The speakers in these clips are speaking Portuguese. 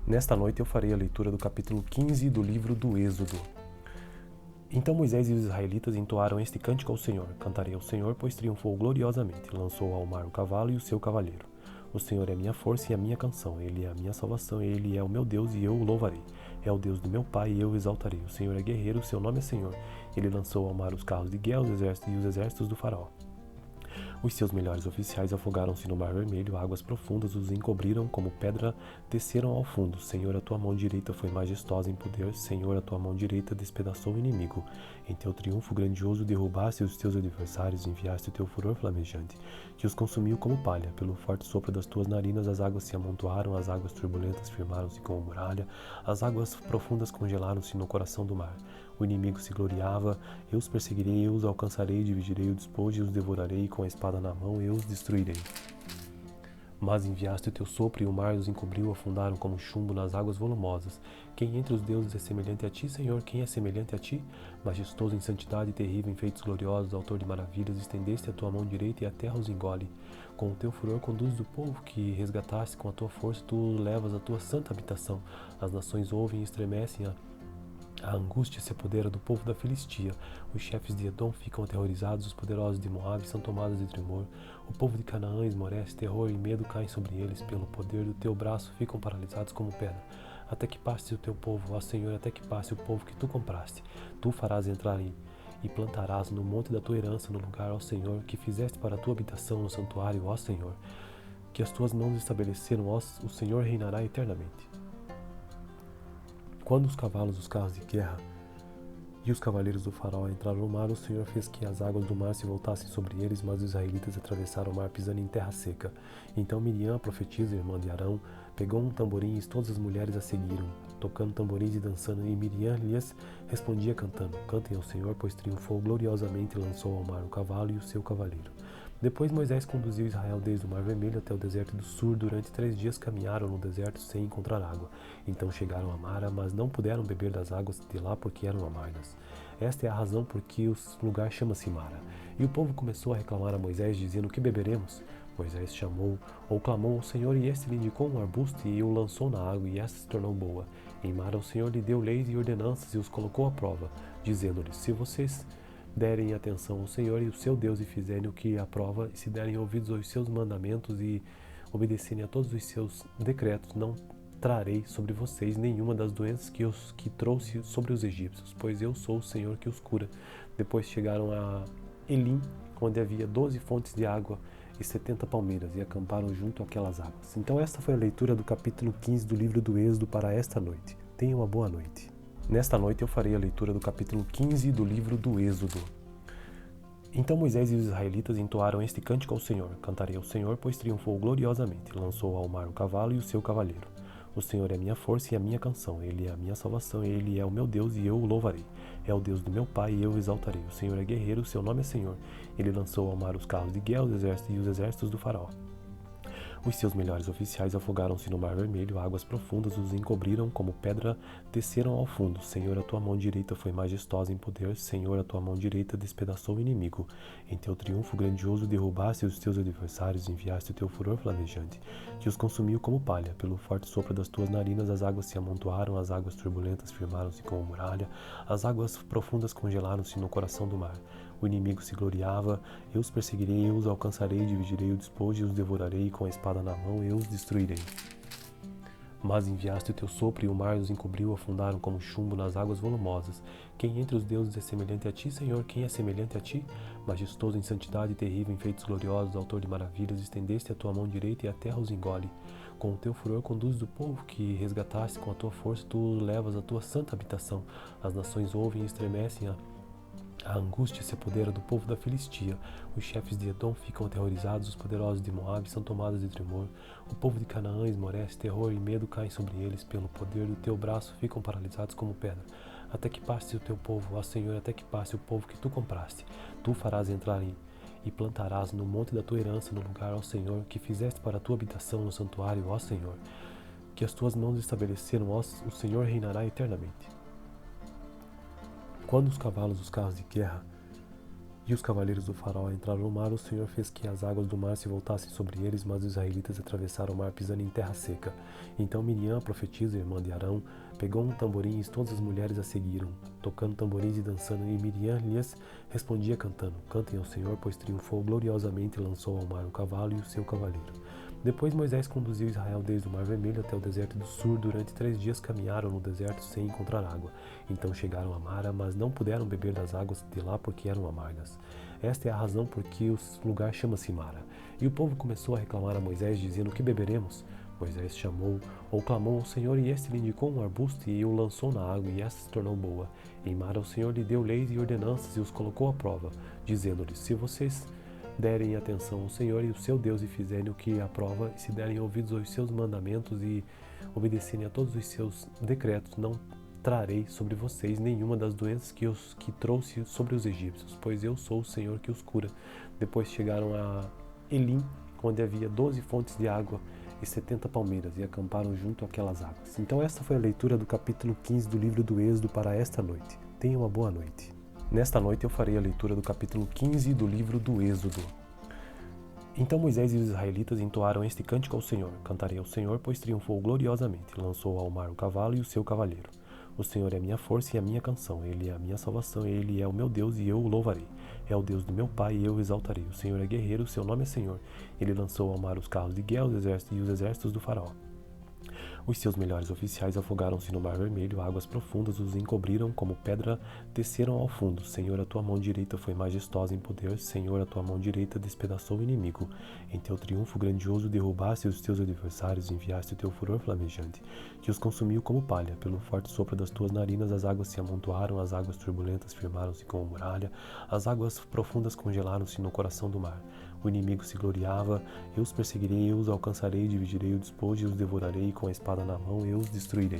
Nesta noite eu farei a leitura do capítulo 15 do livro do Êxodo. Então Moisés e os israelitas entoaram este cântico ao Senhor. Cantarei ao Senhor, pois triunfou gloriosamente. Lançou ao mar o cavalo e o seu cavaleiro. O Senhor é a minha força e a minha canção. Ele é a minha salvação, ele é o meu Deus e eu o louvarei. É o Deus do meu pai e eu o exaltarei. O Senhor é guerreiro, seu nome é Senhor. Ele lançou ao mar os carros de guerra, e os exércitos do faraó. Os seus melhores oficiais afogaram-se no mar vermelho, águas profundas os encobriram como pedra, desceram ao fundo. Senhor, a tua mão direita foi majestosa em poder. Senhor, a tua mão direita despedaçou o inimigo. Em teu triunfo grandioso derrubaste os teus adversários, enviaste o teu furor flamejante, que os consumiu como palha. Pelo forte sopro das tuas narinas as águas se amontoaram, as águas turbulentas firmaram-se como muralha, as águas profundas congelaram-se no coração do mar. O inimigo se gloriava, eu os perseguirei, eu os alcançarei, dividirei o despojo e os devorarei, com a espada na mão eu os destruirei. Mas enviaste o teu sopro e o mar os encobriu, afundaram como chumbo nas águas volumosas. Quem entre os deuses é semelhante a ti, Senhor? Quem é semelhante a ti? Majestoso em santidade, terrível em feitos gloriosos, autor de maravilhas, estendeste a tua mão direita e a terra os engole. Com o teu furor conduzes o povo que resgataste, com a tua força tu levas a tua santa habitação. As nações ouvem e estremecem, a angústia se apodera do povo da Filistia. Os chefes de Edom ficam aterrorizados, os poderosos de Moabe são tomados de tremor. O povo de Canaã esmorece, terror e medo caem sobre eles. Pelo poder do teu braço ficam paralisados como pedra. Até que passe o teu povo, ó Senhor, até que passe o povo que tu compraste. Tu farás entrar e plantarás no monte da tua herança, no lugar, ó Senhor, que fizeste para a tua habitação no santuário, ó Senhor. Que as tuas mãos estabeleceram, ó, o Senhor reinará eternamente. Quando os cavalos dos carros de guerra e os cavaleiros do faraó entraram no mar, o Senhor fez que as águas do mar se voltassem sobre eles, mas os israelitas atravessaram o mar pisando em terra seca. Então Miriam, a profetisa, irmã de Arão, pegou um tamborim e todas as mulheres a seguiram, tocando tamborins e dançando, e Miriam lhes respondia cantando: Cantem ao Senhor, pois triunfou gloriosamente e lançou ao mar o cavalo e o seu cavaleiro. Depois Moisés conduziu Israel desde o Mar Vermelho até o deserto do sul. Durante 3 dias caminharam no deserto sem encontrar água. Então chegaram a Mara, mas não puderam beber das águas de lá porque eram amargas. Esta é a razão por que o lugar chama-se Mara. E o povo começou a reclamar a Moisés, dizendo: Que beberemos? Moisés clamou ao Senhor, e este lhe indicou um arbusto e o lançou na água, e esta se tornou boa. Em Mara o Senhor lhe deu leis e ordenanças e os colocou à prova, dizendo-lhes: Se vocês derem atenção ao Senhor e o seu Deus e fizerem o que aprova, e se derem ouvidos aos seus mandamentos e obedecerem a todos os seus decretos, não trarei sobre vocês nenhuma das doenças que trouxe sobre os egípcios, pois eu sou o Senhor que os cura. Depois chegaram a Elim, onde havia 12 fontes de água e 70 palmeiras, e acamparam junto àquelas águas. Então esta foi a leitura do capítulo 15 do livro do Êxodo para esta noite. Tenha uma boa noite. Nesta noite eu farei a leitura do capítulo 15 do livro do Êxodo. Então Moisés e os israelitas entoaram este cântico ao Senhor. Cantarei ao Senhor, pois triunfou gloriosamente. Lançou ao mar o cavalo e o seu cavaleiro. O Senhor é a minha força e a minha canção. Ele é a minha salvação, ele é o meu Deus e eu o louvarei. É o Deus do meu pai e eu o exaltarei. O Senhor é guerreiro, seu nome é Senhor. Ele lançou ao mar os carros de guerra, e os exércitos do faraó. Os seus melhores oficiais afogaram-se no mar vermelho, águas profundas os encobriram como pedra, desceram ao fundo. Senhor, a tua mão direita foi majestosa em poder. Senhor, a tua mão direita despedaçou o inimigo. Em teu triunfo grandioso derrubaste os teus adversários, enviaste o teu furor flamejante, que os consumiu como palha. Pelo forte sopro das tuas narinas as águas se amontoaram, as águas turbulentas firmaram-se como muralha, as águas profundas congelaram-se no coração do mar. O inimigo se gloriava, eu os perseguirei, eu os alcançarei, dividirei o despojo e os devorarei, com a espada na mão eu os destruirei. Mas enviaste o teu sopro e o mar os encobriu, afundaram como chumbo nas águas volumosas. Quem entre os deuses é semelhante a ti, Senhor? Quem é semelhante a ti? Majestoso em santidade, terrível em feitos gloriosos, autor de maravilhas, estendeste a tua mão direita e a terra os engole. Com o teu furor conduzes o povo que resgataste, com a tua força tu levas a tua santa habitação. As nações ouvem e estremecem, a angústia se apodera do povo da Filistia. Os chefes de Edom ficam aterrorizados, os poderosos de Moabe são tomados de tremor. O povo de Canaã esmorece, terror e medo caem sobre eles. Pelo poder do teu braço ficam paralisados como pedra. Até que passe o teu povo, ó Senhor, até que passe o povo que tu compraste. Tu farás entrar e plantarás no monte da tua herança, no lugar, ó Senhor, que fizeste para a tua habitação no santuário, ó Senhor. Que as tuas mãos estabeleceram, ó, o Senhor reinará eternamente. Quando os cavalos dos carros de guerra E os cavaleiros do faraó entraram no mar, o Senhor fez que as águas do mar se voltassem sobre eles, mas os israelitas atravessaram o mar pisando em terra seca. Então Miriam, a profetisa, irmã de Arão, pegou um tamborim e todas as mulheres a seguiram, tocando tamborins e dançando, e Miriam lhes respondia cantando: Cantem ao Senhor, pois triunfou gloriosamente e lançou ao mar o cavalo e o seu cavaleiro. Depois Moisés conduziu Israel desde o Mar Vermelho até o deserto do Sul. Durante 3 dias caminharam no deserto sem encontrar água. Então chegaram a Mara, mas não puderam beber das águas de lá porque eram amargas. Esta é a razão por que o lugar chama-se Mara. E o povo começou a reclamar a Moisés, dizendo: Que beberemos? Moisés chamou ou clamou ao Senhor, e este lhe indicou um arbusto e o lançou na água, e esta se tornou boa. Em Mara o Senhor lhe deu leis e ordenanças e os colocou à prova, dizendo-lhes: Se vocês derem atenção ao Senhor e o seu Deus e fizerem o que aprova, e se derem ouvidos aos seus mandamentos e obedecerem a todos os seus decretos, não trarei sobre vocês nenhuma das doenças que trouxe sobre os egípcios, pois eu sou o Senhor que os cura. Depois chegaram a Elim, onde havia 12 fontes de água e 70 palmeiras, e acamparam junto àquelas águas. Então esta foi a leitura do capítulo 15 do livro do Êxodo para esta noite. Tenha uma boa noite. Nesta noite eu farei a leitura do capítulo 15 do livro do Êxodo. Então Moisés e os israelitas entoaram este cântico ao Senhor: Cantarei ao Senhor, pois triunfou gloriosamente, lançou ao mar o cavalo e o seu cavaleiro. O Senhor é a minha força e a minha canção, Ele é a minha salvação, Ele é o meu Deus e eu o louvarei. É o Deus do meu pai e eu o exaltarei. O Senhor é guerreiro, seu nome é Senhor. Ele lançou ao mar os carros de guerra e os exércitos do faraó. Os seus melhores oficiais afogaram-se no mar vermelho, águas profundas os encobriram como pedra, desceram ao fundo. Senhor, a tua mão direita foi majestosa em poder, Senhor, a tua mão direita despedaçou o inimigo. Em teu triunfo grandioso derrubaste os teus adversários, enviaste o teu furor flamejante, que os consumiu como palha. Pelo forte sopro das tuas narinas as águas se amontoaram, as águas turbulentas firmaram-se como muralha, as águas profundas congelaram-se no coração do mar. O inimigo se gloriava: eu os perseguirei, eu os alcançarei, dividirei o despojo e os devorarei, com a espada na mão eu os destruirei.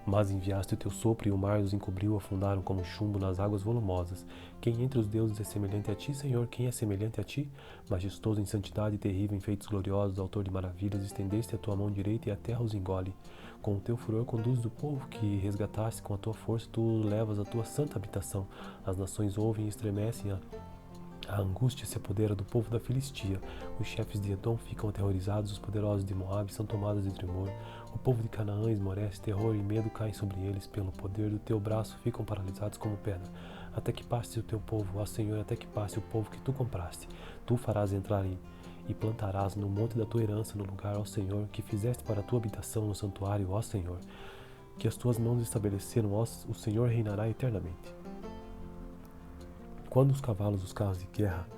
Mas enviaste o teu sopro e o mar os encobriu, afundaram como chumbo nas águas volumosas. Quem entre os deuses é semelhante a ti, Senhor? Quem é semelhante a ti? Majestoso em santidade e terrível em feitos gloriosos, autor de maravilhas, estendeste a tua mão direita e a terra os engole. Com o teu furor conduzes o povo que resgataste, com a tua força tu levas a tua santa habitação. As nações ouvem e estremecem, a angústia se apodera do povo da Filistia. Os chefes de Edom ficam aterrorizados, os poderosos de Moabe são tomados de tremor. O povo de Canaã esmorece, terror e medo caem sobre eles. Pelo poder do teu braço ficam paralisados como pedra. Até que passe o teu povo, ó Senhor, até que passe o povo que tu compraste. Tu farás entrar e plantarás no monte da tua herança, no lugar, ó Senhor, que fizeste para a tua habitação no santuário, ó Senhor. Que as tuas mãos estabeleceram, ó, o Senhor reinará eternamente. Quando os cavalos dos carros de guerra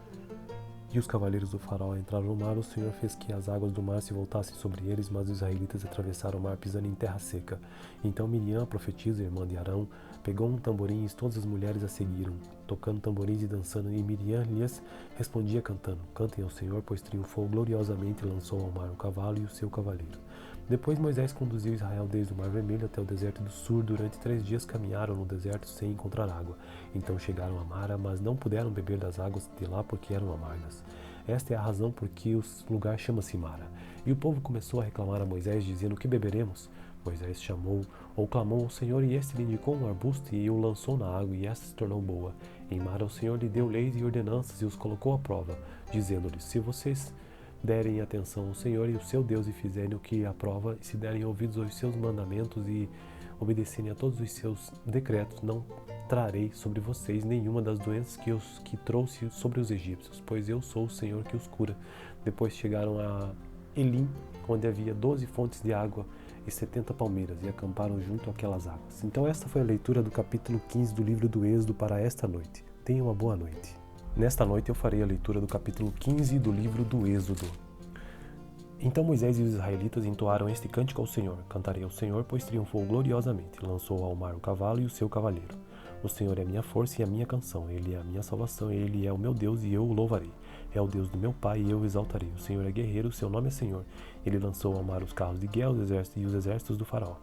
e os cavaleiros do faraó entraram no mar, o Senhor fez que as águas do mar se voltassem sobre eles, mas os israelitas atravessaram o mar pisando em terra seca. Então Miriam, a profetisa, irmã de Arão, pegou um tamborim e todas as mulheres a seguiram, tocando tamborins e dançando, e Miriam lhes respondia cantando: Cantem ao Senhor, pois triunfou gloriosamente e lançou ao mar o cavalo e o seu cavaleiro. Depois Moisés conduziu Israel desde o Mar Vermelho até o deserto do Sul. Durante 3 dias caminharam no deserto sem encontrar água. Então chegaram a Mara, mas não puderam beber das águas de lá porque eram amargas. Esta é a razão por que o lugar chama-se Mara. E o povo começou a reclamar a Moisés, dizendo: Que beberemos? Moisés chamou ou clamou ao Senhor, e este lhe indicou um arbusto e o lançou na água, e esta se tornou boa. Em Mara o Senhor lhe deu leis e ordenanças e os colocou à prova, dizendo-lhes: Se vocês derem atenção ao Senhor e o seu Deus e fizerem o que aprova, e se derem ouvidos aos seus mandamentos e obedecerem a todos os seus decretos, não trarei sobre vocês nenhuma das doenças que trouxe sobre os egípcios, pois eu sou o Senhor que os cura. Depois chegaram a Elim, onde havia 12 fontes de água e 70 palmeiras, e acamparam junto àquelas águas. Então esta foi a leitura do capítulo 15 do livro do Êxodo para esta noite. Tenha uma boa noite. Nesta noite eu farei a leitura do capítulo 15 do livro do Êxodo. Então Moisés e os israelitas entoaram este cântico ao Senhor: Cantarei ao Senhor, pois triunfou gloriosamente, lançou ao mar o cavalo e o seu cavaleiro. O Senhor é a minha força e a minha canção, Ele é a minha salvação, Ele é o meu Deus e eu o louvarei. É o Deus do meu pai e eu o exaltarei. O Senhor é guerreiro, seu nome é Senhor. Ele lançou ao mar os carros de guerra e os exércitos do faraó.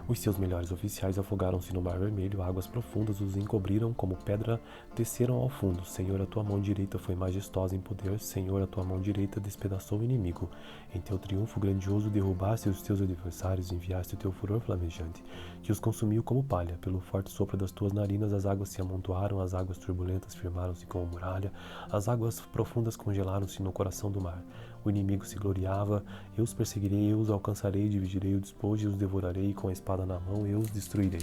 Os seus melhores oficiais afogaram-se no mar vermelho, águas profundas os encobriram como pedra, desceram ao fundo. Senhor, a tua mão direita foi majestosa em poder, Senhor, a tua mão direita despedaçou o inimigo. Em teu triunfo grandioso derrubaste os teus adversários, enviaste o teu furor flamejante, que os consumiu como palha. Pelo forte sopro das tuas narinas as águas se amontoaram, as águas turbulentas firmaram-se como muralha, as águas profundas congelaram-se no coração do mar. O inimigo se gloriava, eu os perseguirei, eu os alcançarei, dividirei o despojo e os devorarei, com a espada na mão eu os destruirei.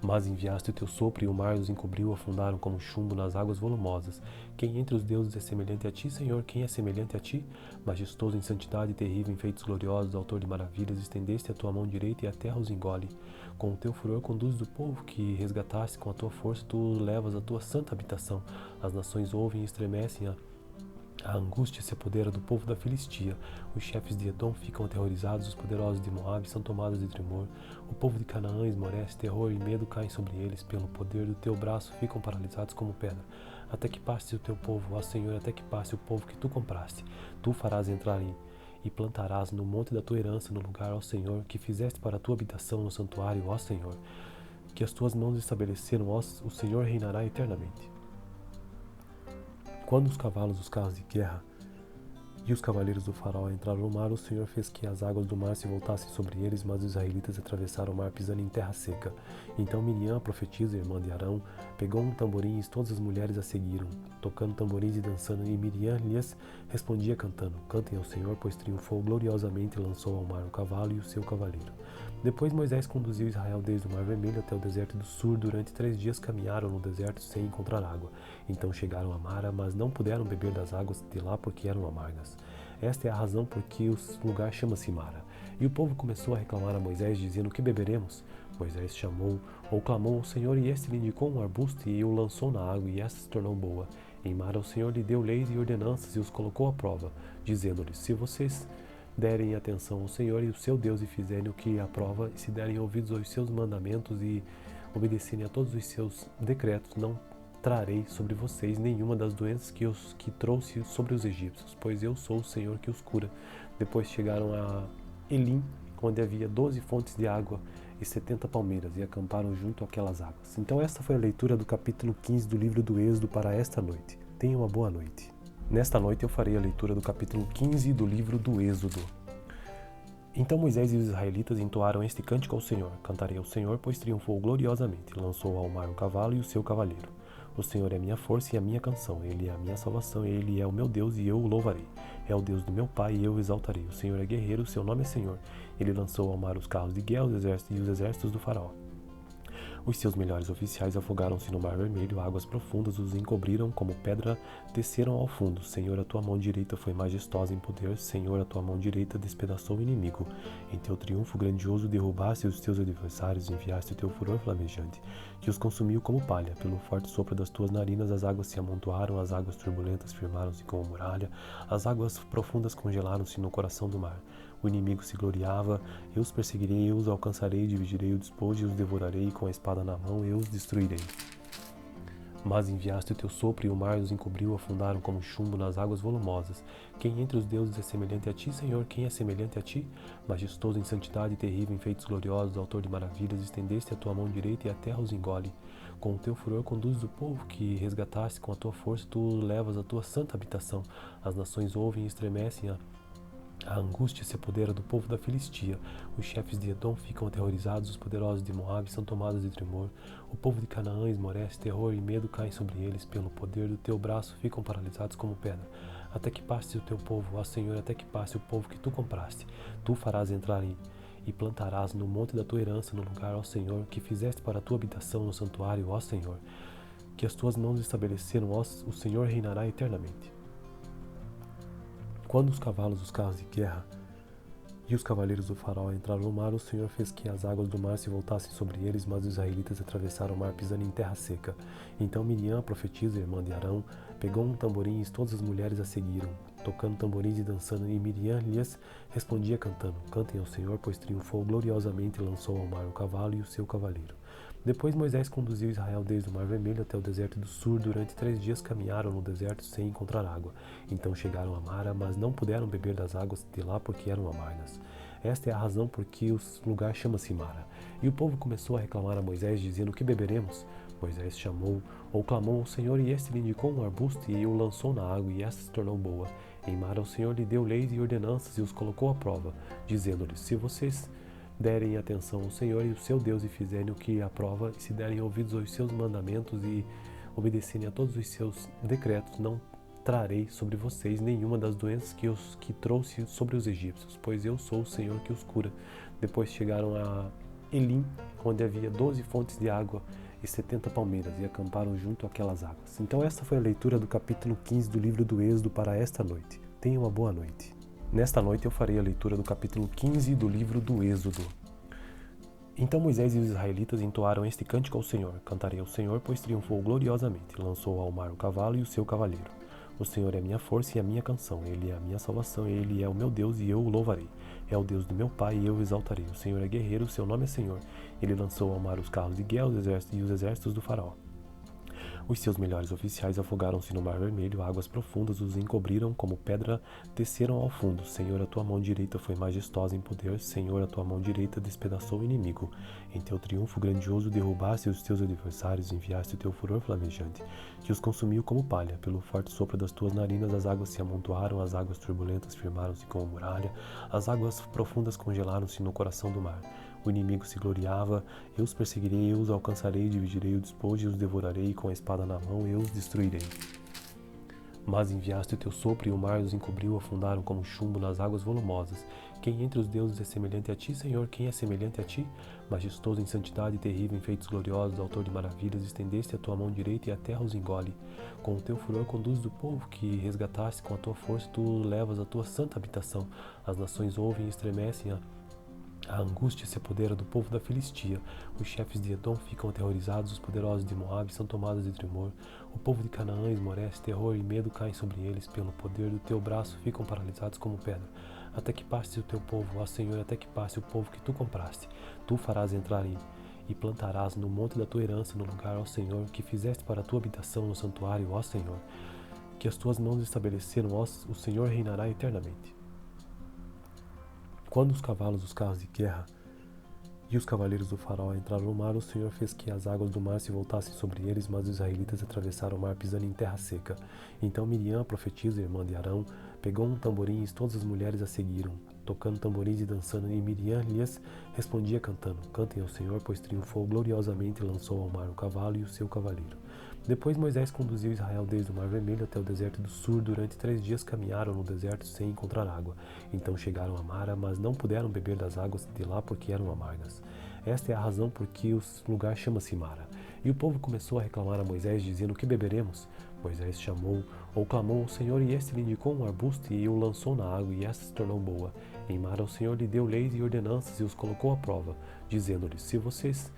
Mas enviaste o teu sopro e o mar os encobriu, afundaram como chumbo nas águas volumosas. Quem entre os deuses é semelhante a ti, Senhor? Quem é semelhante a ti? Majestoso em santidade, terrível em feitos gloriosos, autor de maravilhas, estendeste a tua mão direita e a terra os engole. Com o teu furor conduzes o povo que resgataste, com a tua força tu levas a tua santa habitação. As nações ouvem e estremecem, a angústia se apodera do povo da Filistia. Os chefes de Edom ficam aterrorizados, os poderosos de Moabe são tomados de tremor. O povo de Canaã esmorece, terror e medo caem sobre eles. Pelo poder do teu braço ficam paralisados como pedra. Até que passe o teu povo, ó Senhor, até que passe o povo que tu compraste. Tu farás entrar e plantarás no monte da tua herança, no lugar, ó Senhor, que fizeste para a tua habitação no santuário, ó Senhor. Que as tuas mãos estabeleceram, ó, o Senhor reinará eternamente. Quando os cavalos, os carros de guerra e os cavaleiros do faraó entraram no mar, o Senhor fez que as águas do mar se voltassem sobre eles, mas os israelitas atravessaram o mar pisando em terra seca. Então Miriam, a profetisa, irmã de Arão, pegou um tamborim e todas as mulheres a seguiram, tocando tamborins e dançando, e Miriam lhes respondia cantando: Cantem ao Senhor, pois triunfou gloriosamente e lançou ao mar o cavalo e o seu cavaleiro. Depois Moisés conduziu Israel desde o Mar Vermelho até o deserto do Sur. Durante 3 dias caminharam no deserto sem encontrar água. Então chegaram a Mara, mas não puderam beber das águas de lá porque eram amargas. Esta é a razão por que o lugar chama-se Mara. E o povo começou a reclamar a Moisés, dizendo: Que beberemos? Moisés clamou ao Senhor, e este lhe indicou um arbusto e o lançou na água, e esta se tornou boa. Em Mara o Senhor lhe deu leis e ordenanças e os colocou à prova, dizendo-lhes: Se vocês derem atenção ao Senhor e o seu Deus e fizerem o que aprova, e se derem ouvidos aos seus mandamentos e obedecerem a todos os seus decretos, não trarei sobre vocês nenhuma das doenças que trouxe sobre os egípcios, pois eu sou o Senhor que os cura. Depois chegaram a Elim, onde havia 12 fontes de água e 70 palmeiras, e acamparam junto àquelas águas. Então esta foi a leitura do capítulo 15 do livro do Êxodo para esta noite. Tenha uma boa noite. Nesta noite eu farei a leitura do capítulo 15 do livro do Êxodo. Então Moisés e os israelitas entoaram este cântico ao Senhor: Cantarei ao Senhor, pois triunfou gloriosamente, lançou ao mar o cavalo e o seu cavaleiro. O Senhor é minha força e a minha canção, Ele é a minha salvação, Ele é o meu Deus e eu o louvarei. É o Deus do meu pai e eu o exaltarei. O Senhor é guerreiro, o seu nome é Senhor. Ele lançou ao mar os carros de guerra e os exércitos do faraó. Os seus melhores oficiais afogaram-se no mar vermelho, águas profundas os encobriram como pedra, desceram ao fundo. Senhor, a tua mão direita foi majestosa em poder, Senhor, a tua mão direita despedaçou o inimigo. Em teu triunfo grandioso derrubaste os teus adversários, enviaste o teu furor flamejante, que os consumiu como palha. Pelo forte sopro das tuas narinas as águas se amontoaram, as águas turbulentas firmaram-se como muralha, as águas profundas congelaram-se no coração do mar. O inimigo se gloriava, eu os perseguirei, eu os alcançarei, dividirei o despojo e os devorarei, com a espada na mão eu os destruirei. Mas enviaste o teu sopro e o mar os encobriu, afundaram como chumbo nas águas volumosas. Quem entre os deuses é semelhante a ti, Senhor? Quem é semelhante a ti? Majestoso em santidade, terrível em feitos gloriosos, autor de maravilhas, estendeste a tua mão direita e a terra os engole. Com o teu furor conduzes o povo que resgataste, com a tua força tu levas a tua santa habitação. As nações ouvem e estremecem, a angústia se apodera do povo da Filistia. Os chefes de Edom ficam aterrorizados, os poderosos de Moabe são tomados de tremor. O povo de Canaã esmorece, terror e medo caem sobre eles. Pelo poder do teu braço ficam paralisados como pedra. Até que passe o teu povo, ó Senhor, até que passe o povo que tu compraste. Tu farás entrar e plantarás no monte da tua herança, no lugar, ó Senhor, que fizeste para a tua habitação no santuário, ó Senhor. Que as tuas mãos estabeleceram, ó, o Senhor reinará eternamente. Quando os cavalos, os carros de guerra e os cavaleiros do faraó entraram no mar, o Senhor fez que as águas do mar se voltassem sobre eles, mas os israelitas atravessaram o mar pisando em terra seca. Então Miriam, a profetisa, irmã de Arão, pegou um tamborim e todas as mulheres a seguiram, tocando tamborins e dançando, e Miriam lhes respondia cantando: Cantem ao Senhor, pois triunfou gloriosamente e lançou ao mar o cavalo e o seu cavaleiro. Depois Moisés conduziu Israel desde o Mar Vermelho até o deserto do Sur. Durante 3 dias caminharam no deserto sem encontrar água. Então chegaram a Mara, mas não puderam beber das águas de lá porque eram amargas. Esta é a razão por que o lugar chama-se Mara. E o povo começou a reclamar a Moisés, dizendo: que beberemos? Moisés chamou ou clamou ao Senhor, e este lhe indicou um arbusto e o lançou na água, e esta se tornou boa. Em Mara o Senhor lhe deu leis e ordenanças e os colocou à prova, dizendo-lhes: se vocês derem atenção ao Senhor e o seu Deus e fizerem o que aprova, e se derem ouvidos aos seus mandamentos e obedecerem a todos os seus decretos, não trarei sobre vocês nenhuma das doenças que trouxe sobre os egípcios, pois eu sou o Senhor que os cura. Depois chegaram a Elim, onde havia 12 fontes de água e 70 palmeiras, e acamparam junto àquelas águas. Então esta foi a leitura do capítulo 15 do livro do Êxodo para esta noite. Tenha uma boa noite. Nesta noite eu farei a leitura do capítulo 15 do livro do Êxodo. Então Moisés e os israelitas entoaram este cântico ao Senhor. Cantarei ao Senhor, pois triunfou gloriosamente. Lançou ao mar o cavalo e o seu cavaleiro. O Senhor é a minha força e a minha canção. Ele é a minha salvação, ele é o meu Deus e eu o louvarei. É o Deus do meu pai e eu o exaltarei. O Senhor é guerreiro, seu nome é Senhor. Ele lançou ao mar os carros de guerra e os exércitos do faraó. Os seus melhores oficiais afogaram-se no mar vermelho, águas profundas os encobriram, como pedra desceram ao fundo. Senhor, a tua mão direita foi majestosa em poder. Senhor, a tua mão direita despedaçou o inimigo. Em teu triunfo grandioso derrubaste os teus adversários, enviaste o teu furor flamejante, que os consumiu como palha. Pelo forte sopro das tuas narinas as águas se amontoaram, as águas turbulentas firmaram-se como muralha, as águas profundas congelaram-se no coração do mar. O inimigo se gloriava: eu os perseguirei, eu os alcançarei, dividirei o despojo e os devorarei, com a espada na mão eu os destruirei. Mas enviaste o teu sopro e o mar os encobriu, afundaram como chumbo nas águas volumosas. Quem entre os deuses é semelhante a ti, Senhor? Quem é semelhante a ti? Majestoso em santidade, terrível em feitos gloriosos, autor de maravilhas, estendeste a tua mão direita e a terra os engole. Com o teu furor conduzes o povo que resgataste, com a tua força tu levas a tua santa habitação. As nações ouvem e estremecem, a angústia se apodera do povo da Filistia. Os chefes de Edom ficam aterrorizados, os poderosos de Moabe são tomados de tremor. O povo de Canaã esmorece, terror e medo caem sobre eles. Pelo poder do teu braço ficam paralisados como pedra. Até que passe o teu povo, ó Senhor, até que passe o povo que tu compraste. Tu farás entrar e plantarás no monte da tua herança, no lugar, ó Senhor, que fizeste para a tua habitação no santuário, ó Senhor, que as tuas mãos estabeleceram, ó, o Senhor reinará eternamente. Quando os cavalos dos carros de guerra e os cavaleiros do faraó entraram no mar, o Senhor fez que as águas do mar se voltassem sobre eles, mas os israelitas atravessaram o mar pisando em terra seca. Então Miriam, a profetisa, irmã de Arão, pegou um tamborim e todas as mulheres a seguiram, tocando tamborins e dançando, e Miriam lhes respondia cantando: cantem ao Senhor, pois triunfou gloriosamente e lançou ao mar o cavalo e o seu cavaleiro. Depois Moisés conduziu Israel desde o Mar Vermelho até o deserto do sul. Durante 3 dias caminharam no deserto sem encontrar água. Então chegaram a Mara, mas não puderam beber das águas de lá porque eram amargas. Esta é a razão por que o lugar chama-se Mara. E o povo começou a reclamar a Moisés, dizendo: que beberemos? Moisés chamou ou clamou ao Senhor, e este lhe indicou um arbusto e o lançou na água, e esta se tornou boa. Em Mara o Senhor lhe deu leis e ordenanças e os colocou à prova, dizendo-lhes: se vocês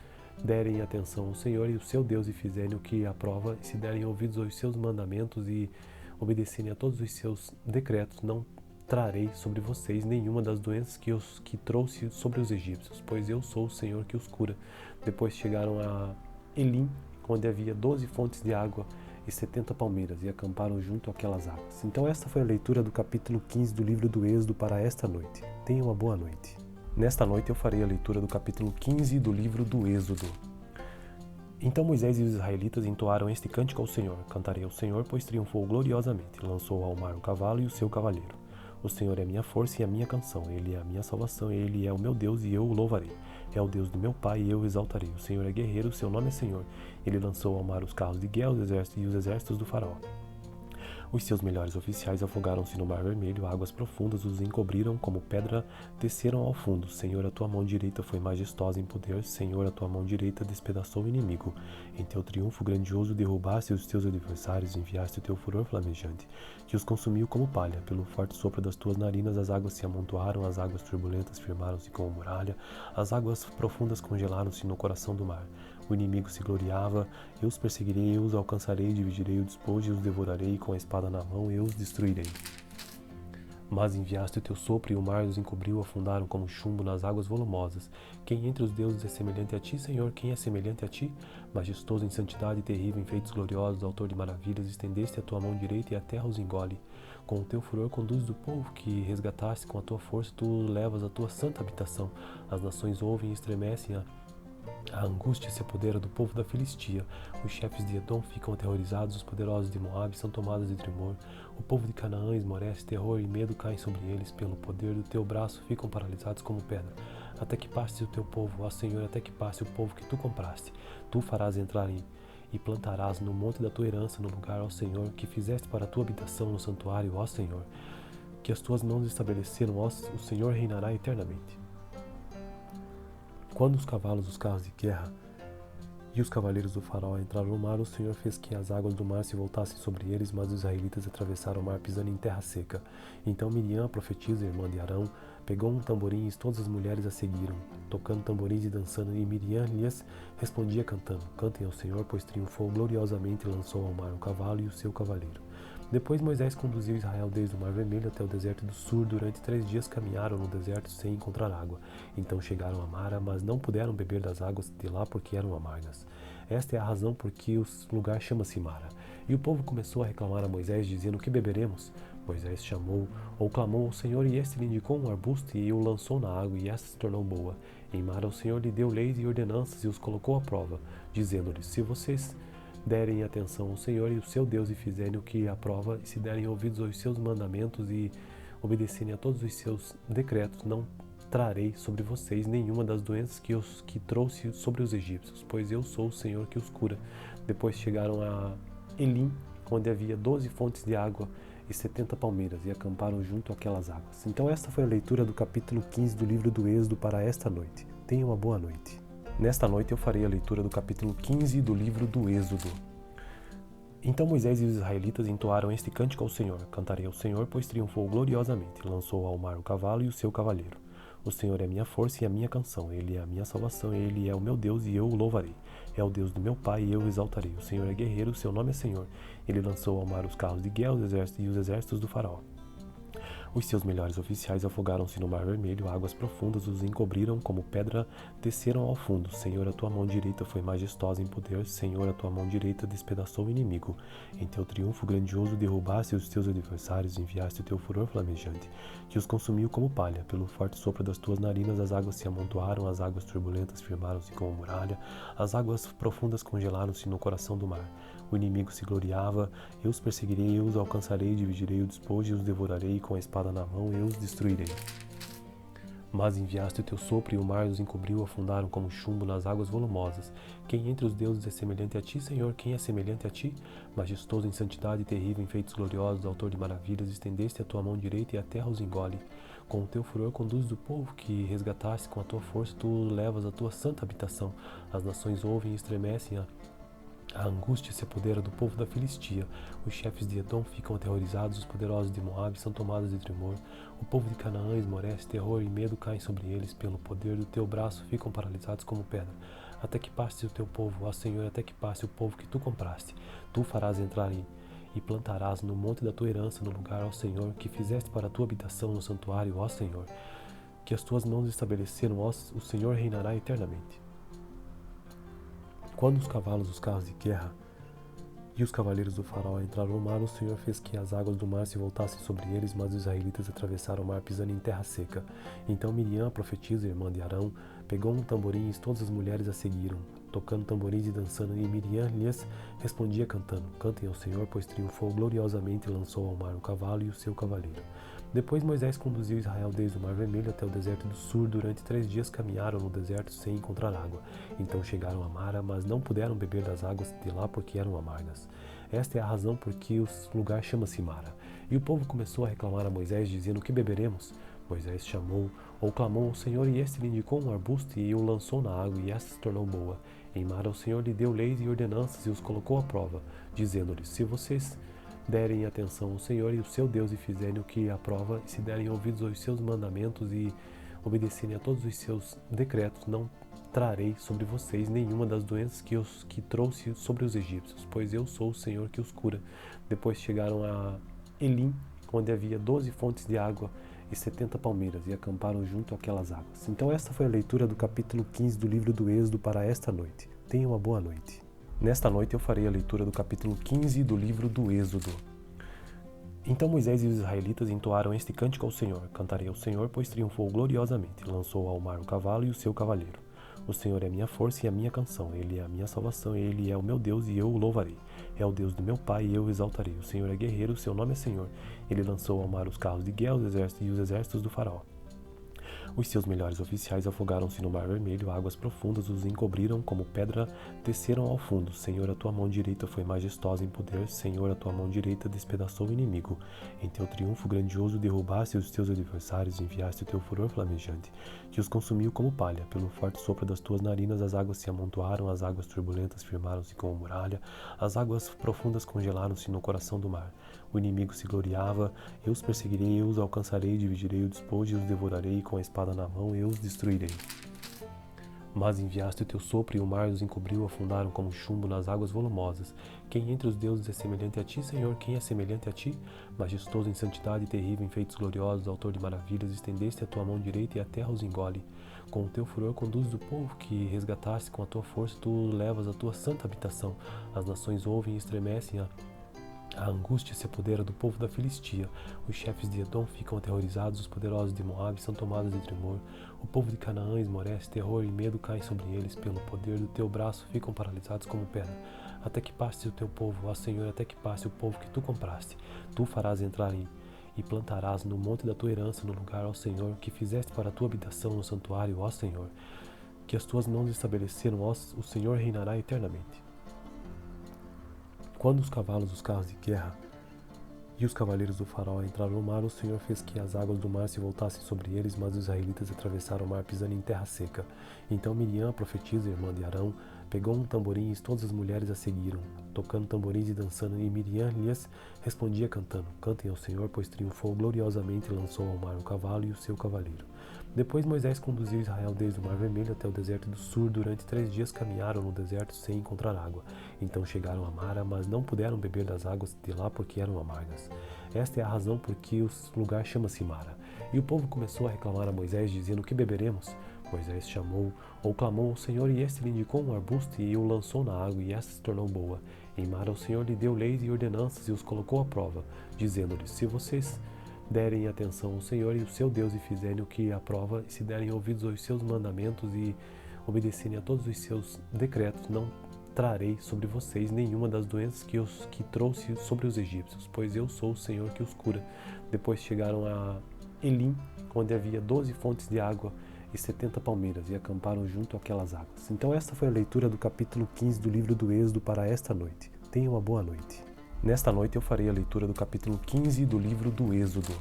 derem atenção ao Senhor e o seu Deus e fizerem o que aprova, e se derem ouvidos aos seus mandamentos e obedecerem a todos os seus decretos, não trarei sobre vocês nenhuma das doenças que trouxe sobre os egípcios, pois eu sou o Senhor que os cura. Depois chegaram a Elim, onde havia 12 fontes de água e 70 palmeiras, e acamparam junto àquelas águas. Então esta foi a leitura do capítulo 15 do livro do Êxodo para esta noite. Tenha uma boa noite. Nesta noite eu farei a leitura do capítulo 15 do livro do Êxodo. Então Moisés e os israelitas entoaram este cântico ao Senhor. Cantarei ao Senhor, pois triunfou gloriosamente. Lançou ao mar o cavalo e o seu cavaleiro. O Senhor é a minha força e a minha canção. Ele é a minha salvação, ele é o meu Deus e eu o louvarei. É o Deus do meu pai e eu o exaltarei. O Senhor é guerreiro, seu nome é Senhor. Ele lançou ao mar os carros de guerra e os exércitos do faraó. Os seus melhores oficiais afogaram-se no mar vermelho, águas profundas os encobriram, como pedra desceram ao fundo. Senhor, a tua mão direita foi majestosa em poder. Senhor, a tua mão direita despedaçou o inimigo. Em teu triunfo grandioso derrubaste os teus adversários, enviaste o teu furor flamejante, que os consumiu como palha. Pelo forte sopro das tuas narinas as águas se amontoaram, as águas turbulentas firmaram-se como muralha, as águas profundas congelaram-se no coração do mar. O inimigo se gloriava: eu os perseguirei, eu os alcançarei, dividirei o despojo e os devorarei, com a espada na mão eu os destruirei. Mas enviaste o teu sopro e o mar os encobriu, afundaram como chumbo nas águas volumosas. Quem entre os deuses é semelhante a ti, Senhor? Quem é semelhante a ti? Majestoso em santidade, terrível em feitos gloriosos, autor de maravilhas, estendeste a tua mão direita e a terra os engole. Com o teu furor conduzes o povo que resgataste, com a tua força tu levas a tua santa habitação. As nações ouvem e estremecem, a angústia se apodera do povo da Filistia. Os chefes de Edom ficam aterrorizados, os poderosos de Moabe são tomados de tremor. O povo de Canaã esmorece, terror e medo caem sobre eles. Pelo poder do teu braço ficam paralisados como pedra. Até que passe o teu povo, ó Senhor, até que passe o povo que tu compraste. Tu farás entrar e plantarás no monte da tua herança, no lugar, ó Senhor, que fizeste para a tua habitação no santuário, ó Senhor. Que as tuas mãos estabeleceram, ó, o Senhor reinará eternamente. Quando os cavalos dos carros de guerra e os cavaleiros do faraó entraram no mar, o Senhor fez que as águas do mar se voltassem sobre eles, mas os israelitas atravessaram o mar pisando em terra seca. Então Miriam, a profetisa, irmã de Arão, pegou um tamborim e todas as mulheres a seguiram, tocando tamborins e dançando, e Miriam lhes respondia cantando: Cantem ao Senhor, pois triunfou gloriosamente e lançou ao mar o cavalo e o seu cavaleiro. Depois Moisés conduziu Israel desde o Mar Vermelho até o deserto do Sur. Durante 3 dias caminharam no deserto sem encontrar água. Então chegaram a Mara, mas não puderam beber das águas de lá porque eram amargas. Esta é a razão por que o lugar chama-se Mara. E o povo começou a reclamar a Moisés, dizendo: Que beberemos? Moisés chamou ou clamou ao Senhor, e este lhe indicou um arbusto e o lançou na água, e esta se tornou boa. Em Mara o Senhor lhe deu leis e ordenanças e os colocou à prova, dizendo-lhes: Se vocês derem atenção ao Senhor e o seu Deus e fizerem o que aprova, e se derem ouvidos aos seus mandamentos e obedecerem a todos os seus decretos, não trarei sobre vocês nenhuma das doenças que trouxe sobre os egípcios, pois eu sou o Senhor que os cura. Depois chegaram a Elim, onde havia 12 fontes de água e 70 palmeiras, e acamparam junto àquelas águas. Então esta foi a leitura do capítulo 15 do livro do Êxodo para esta noite. Tenha uma boa noite. Nesta noite eu farei a leitura do capítulo 15 do livro do Êxodo. Então Moisés e os israelitas entoaram este cântico ao Senhor: Cantarei ao Senhor, pois triunfou gloriosamente, lançou ao mar o cavalo e o seu cavaleiro. O Senhor é a minha força e a minha canção, Ele é a minha salvação, Ele é o meu Deus e eu o louvarei. É o Deus do meu pai e eu o exaltarei. O Senhor é guerreiro, o seu nome é Senhor. Ele lançou ao mar os carros de guerra e os exércitos do faraó. Os seus melhores oficiais afogaram-se no mar vermelho, águas profundas os encobriram, como pedra desceram ao fundo. Senhor, a tua mão direita foi majestosa em poder, Senhor, a tua mão direita despedaçou o inimigo. Em teu triunfo grandioso derrubaste os teus adversários, enviaste o teu furor flamejante, que os consumiu como palha. Pelo forte sopro das tuas narinas as águas se amontoaram, as águas turbulentas firmaram-se como muralha, as águas profundas congelaram-se no coração do mar. O inimigo se gloriava: eu os perseguirei, eu os alcançarei, dividirei o despojo e os devorarei, com a espada na mão eu os destruirei. Mas enviaste o teu sopro e o mar os encobriu, afundaram como chumbo nas águas volumosas. Quem entre os deuses é semelhante a ti, Senhor? Quem é semelhante a ti? Majestoso em santidade e terrível em feitos gloriosos, autor de maravilhas, estendeste a tua mão direita e a terra os engole. Com o teu furor conduzes o povo que resgataste, com a tua força tu levas a tua santa habitação. As nações ouvem e estremecem, a angústia se apodera do povo da Filistia. Os chefes de Edom ficam aterrorizados, os poderosos de Moabe são tomados de tremor. O povo de Canaã esmorece, terror e medo caem sobre eles. Pelo poder do teu braço ficam paralisados como pedra. Até que passe o teu povo, ó Senhor, até que passe o povo que tu compraste. Tu farás entrar e plantarás no monte da tua herança, no lugar, ó Senhor, que fizeste para a tua habitação no santuário, ó Senhor. Que as tuas mãos estabeleceram, ó, o Senhor reinará eternamente. Quando os cavalos dos carros de guerra e os cavaleiros do faraó entraram no mar, o Senhor fez que as águas do mar se voltassem sobre eles, mas os israelitas atravessaram o mar pisando em terra seca. Então Miriam, a profetisa, irmã de Arão, pegou um tamborim e todas as mulheres a seguiram, tocando tamborins e dançando, e Miriam lhes respondia cantando: Cantem ao Senhor, pois triunfou gloriosamente e lançou ao mar o cavalo e o seu cavaleiro. Depois Moisés conduziu Israel desde o Mar Vermelho até o deserto do Sur. Durante 3 dias caminharam no deserto sem encontrar água. Então chegaram a Mara, mas não puderam beber das águas de lá porque eram amargas. Esta é a razão por que o lugar chama-se Mara. E o povo começou a reclamar a Moisés, dizendo: Que beberemos? Moisés chamou ou clamou ao Senhor, e este lhe indicou um arbusto e o lançou na água, e esta se tornou boa. Em Mara o Senhor lhe deu leis e ordenanças e os colocou à prova, dizendo-lhes: Se vocês derem atenção ao Senhor e o seu Deus e fizerem o que aprova, e se derem ouvidos aos seus mandamentos e obedecerem a todos os seus decretos, não trarei sobre vocês nenhuma das doenças que trouxe sobre os egípcios, pois eu sou o Senhor que os cura. Depois chegaram a Elim, onde havia 12 fontes de água e 70 palmeiras, e acamparam junto àquelas águas. Então esta foi a leitura do capítulo 15 do livro do Êxodo para esta noite. Tenha uma boa noite. Nesta noite eu farei a leitura do capítulo 15 do livro do Êxodo. Então Moisés e os israelitas entoaram este cântico ao Senhor. Cantarei ao Senhor, pois triunfou gloriosamente. Lançou ao mar o cavalo e o seu cavaleiro. O Senhor é minha força e a minha canção. Ele é a minha salvação, ele é o meu Deus e eu o louvarei. É o Deus do meu pai e eu o exaltarei. O Senhor é guerreiro, o seu nome é Senhor. Ele lançou ao mar os carros de guerra e os exércitos do faraó. Os seus melhores oficiais afogaram-se no mar vermelho, águas profundas os encobriram como pedra, desceram ao fundo. Senhor, a tua mão direita foi majestosa em poder. Senhor, a tua mão direita despedaçou o inimigo. Em teu triunfo grandioso derrubaste os teus adversários, enviaste o teu furor flamejante, que os consumiu como palha. Pelo forte sopro das tuas narinas as águas se amontoaram, as águas turbulentas firmaram-se como muralha, as águas profundas congelaram-se no coração do mar. O inimigo se gloriava, eu os perseguirei, eu os alcançarei, dividirei o despojo e os devorarei, com a espada na mão eu os destruirei. Mas enviaste o teu sopro e o mar os encobriu, afundaram como chumbo nas águas volumosas. Quem entre os deuses é semelhante a ti, Senhor? Quem é semelhante a ti? Majestoso em santidade e terrível em feitos gloriosos, autor de maravilhas, estendeste a tua mão direita e a terra os engole. Com o teu furor conduzes o povo que resgataste, com a tua força tu levas a tua santa habitação. As nações ouvem e estremecem, a angústia se apodera do povo da Filistia. Os chefes de Edom ficam aterrorizados, os poderosos de Moabe são tomados de tremor. O povo de Canaã esmorece, terror e medo caem sobre eles. Pelo poder do teu braço ficam paralisados como pedra. Até que passe o teu povo, ó Senhor, até que passe o povo que tu compraste. Tu farás entrar e plantarás no monte da tua herança, no lugar, ó Senhor, que fizeste para a tua habitação no santuário, ó Senhor. Que as tuas mãos estabeleceram, ó, o Senhor reinará eternamente. Quando os cavalos, os carros de guerra e os cavaleiros do faraó entraram no mar, o Senhor fez que as águas do mar se voltassem sobre eles, mas os israelitas atravessaram o mar pisando em terra seca. Então Miriam, a profetisa, irmã de Arão, pegou um tamborim e todas as mulheres a seguiram, tocando tamborins e dançando, e Miriam lhes respondia cantando: Cantem ao Senhor, pois triunfou gloriosamente e lançou ao mar o cavalo e o seu cavaleiro. Depois Moisés conduziu Israel desde o Mar Vermelho até o deserto do Sur. Durante 3 dias caminharam no deserto sem encontrar água. Então chegaram a Mara, mas não puderam beber das águas de lá porque eram amargas. Esta é a razão por que o lugar chama-se Mara. E o povo começou a reclamar a Moisés, dizendo: Que beberemos? Moisés chamou ou clamou ao Senhor, e este lhe indicou um arbusto e o lançou na água, e esta se tornou boa. Em Mara o Senhor lhe deu leis e ordenanças e os colocou à prova, dizendo-lhes: Se vocês derem atenção ao Senhor e o seu Deus e fizerem o que aprova, e se derem ouvidos aos seus mandamentos e obedecerem a todos os seus decretos, não trarei sobre vocês nenhuma das doenças que trouxe sobre os egípcios, pois eu sou o Senhor que os cura. Depois chegaram a Elim, onde havia 12 fontes de água e 70 palmeiras, e acamparam junto àquelas águas. Então esta foi a leitura do capítulo 15 do livro do Êxodo para esta noite. Tenha uma boa noite. Nesta noite eu farei a leitura do capítulo 15 do livro do Êxodo.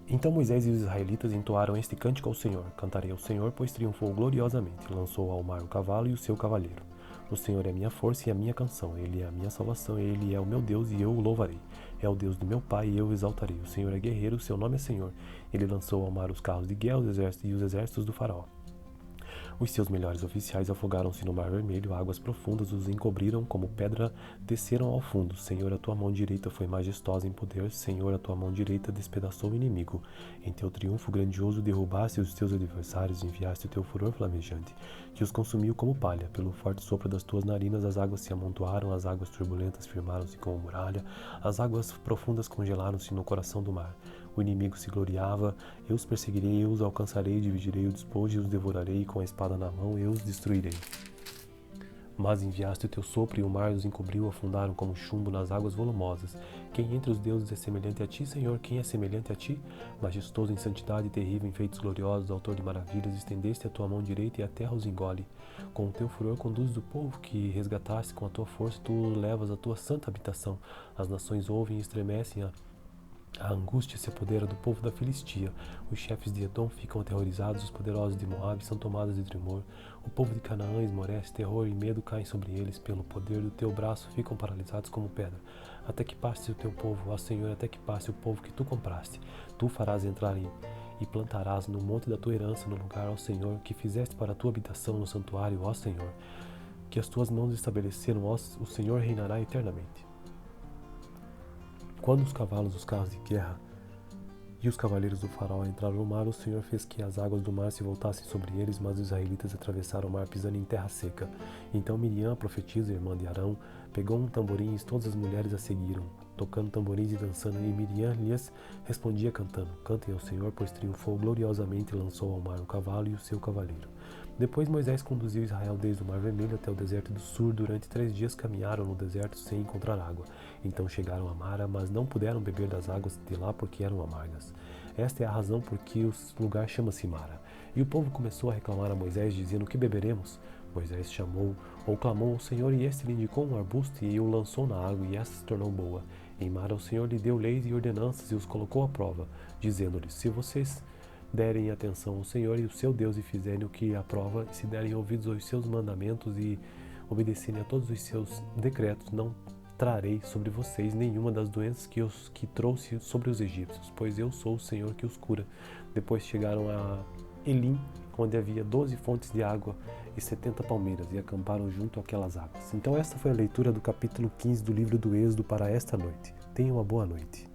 Então Moisés e os israelitas entoaram este cântico ao Senhor. Cantarei ao Senhor, pois triunfou gloriosamente. Lançou ao mar o cavalo e o seu cavaleiro. O Senhor é minha força e a minha canção. Ele é a minha salvação, ele é o meu Deus e eu o louvarei. É o Deus do meu pai e eu o exaltarei. O Senhor é guerreiro, o seu nome é Senhor. Ele lançou ao mar os carros de guerra e os exércitos do faraó. Os seus melhores oficiais afogaram-se no Mar Vermelho, águas profundas os encobriram como pedra, desceram ao fundo. Senhor, a tua mão direita foi majestosa em poder. Senhor, a tua mão direita despedaçou o inimigo. Em teu triunfo grandioso derrubaste os teus adversários, enviaste o teu furor flamejante, que os consumiu como palha. Pelo forte sopro das tuas narinas as águas se amontoaram, as águas turbulentas firmaram-se como muralha, as águas profundas congelaram-se no coração do mar. O inimigo se gloriava, eu os perseguirei, eu os alcançarei, dividirei o despojo e os devorarei, com a espada na mão eu os destruirei. Mas enviaste o teu sopro e o mar os encobriu, afundaram como chumbo nas águas volumosas. Quem entre os deuses é semelhante a ti, Senhor? Quem é semelhante a ti? Majestoso em santidade e terrível em feitos gloriosos, autor de maravilhas, estendeste a tua mão direita e a terra os engole. Com o teu furor conduzes o povo que resgataste, com a tua força tu levas a tua santa habitação. As nações ouvem e estremecem, a angústia se apodera do povo da Filistia. Os chefes de Edom ficam aterrorizados, os poderosos de Moabe são tomados de tremor. O povo de Canaã esmorece, terror e medo caem sobre eles. Pelo poder do teu braço ficam paralisados como pedra. Até que passe o teu povo, ó Senhor, até que passe o povo que tu compraste. Tu farás entrar e plantarás no monte da tua herança, no lugar, ó Senhor, que fizeste para a tua habitação no santuário, ó Senhor. Que as tuas mãos estabeleceram, ó, o Senhor reinará eternamente. Quando os cavalos, os carros de guerra e os cavaleiros do faraó entraram no mar, o Senhor fez que as águas do mar se voltassem sobre eles, mas os israelitas atravessaram o mar pisando em terra seca. Então Miriam, a profetisa, irmã de Arão, Pegou um tamborim e todas as mulheres a seguiram, tocando tamborins e dançando, e Miriam lhes respondia cantando: Cantem ao Senhor, pois triunfou gloriosamente e lançou ao mar o cavalo e o seu cavaleiro. Depois Moisés conduziu Israel desde o Mar Vermelho até o deserto do Sul. Durante 3 dias caminharam no deserto sem encontrar água. Então chegaram a Mara, mas não puderam beber das águas de lá porque eram amargas. Esta é a razão por que o lugar chama-se Mara. E o povo começou a reclamar a Moisés, dizendo: Que beberemos? Moisés clamou ao Senhor, e este lhe indicou um arbusto e o lançou na água, e esta se tornou boa. Em Mara o Senhor lhe deu leis e ordenanças e os colocou à prova, dizendo-lhes: Se vocês derem atenção ao Senhor e o seu Deus e fizerem o que aprova, e se derem ouvidos aos seus mandamentos e obedecerem a todos os seus decretos, não trarei sobre vocês nenhuma das doenças que trouxe sobre os egípcios, pois eu sou o Senhor que os cura. Depois chegaram a Elim, onde havia 12 fontes de água e 70 palmeiras, e acamparam junto àquelas águas. Então esta foi a leitura do capítulo 15 do livro do Êxodo para esta noite. Tenha uma boa noite.